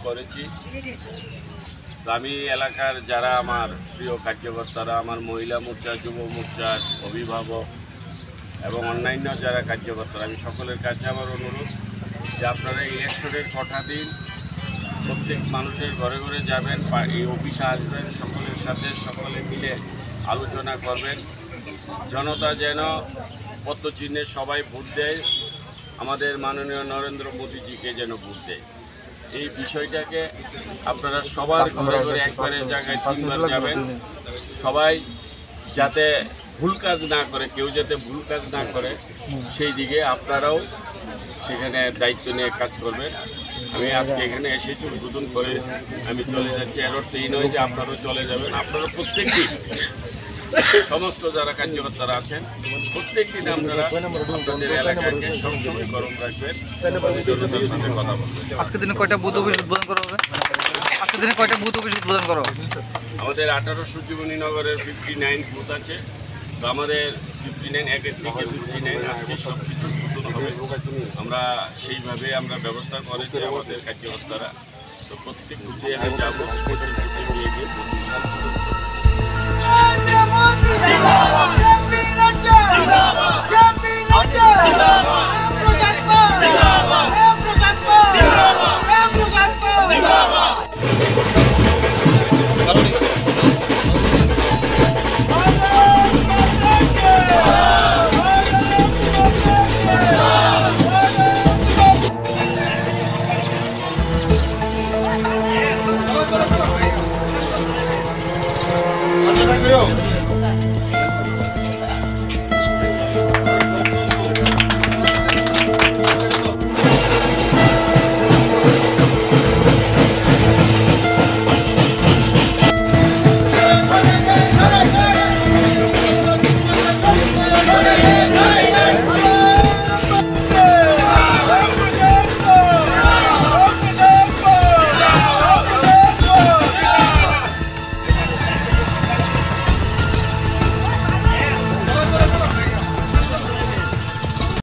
করেছি। আমি এলাকার যারা আমার প্রিয় কার্যকর্তারা, আমার মহিলা মোর্চা, যুব মোর্চার অভিভাবক এবং অন্যান্য যারা কার্যকর্তারা, আমি সকলের কাছে আমার অনুরোধ যে আপনারা ইলেকশনের কটা দিন প্রত্যেক মানুষের ঘরে ঘরে যাবেন, এই অফিসে আসবেন, সকলের সাথে সকলে মিলে আলোচনা করবেন। জনতা যেন পদ্মচিহ্নে সবাই ভোট দেয়, আমাদের মাননীয় নরেন্দ্র মোদীজিকে যেন ভোট দেয়। এই বিষয়টাকে আপনারা সবার ঘরে ঘরে একবারের জায়গায় 3 বার যাবেন। সবাই যাতে ভুল কাজ না করে, কেউ যাতে ভুল কাজ না করে, সেই দিকে আপনারাও সেখানে দায়িত্ব নিয়ে কাজ করবেন। আমি আজকে এখানে এসেছি, উদ্বোধন করে আমি চলে যাচ্ছি। এর অর্থ এই নয় যে আপনারাও চলে যাবেন। আপনারা প্রত্যেকদিন, সমস্ত যারা কার্যকর্তারা আছেন, প্রত্যেকদিন আপনারা আপনাদের এলাকাকে সবসময় গরম রাখবেন, জনতার সাথে কথা বলবেন। আজকের দিনে কয়টা বুথ অফিস উদ্বোধন করা হবে? আজকের দিনে কয়টা বুথ অফিস উদ্বোধন করা হবে? আমাদের 18 সূর্যমণিনগরের 59 বুথ আছে। তো আমাদের 59 একের থেকে 59 আজকে সব কিছু উদ্বোধন হবে। আমরা সেইভাবে ব্যবস্থা করেছি আমাদের কার্যকর্তারা। তো প্রত্যেক বুথে আমি যাবো, প্রত্যেক বুথে গিয়ে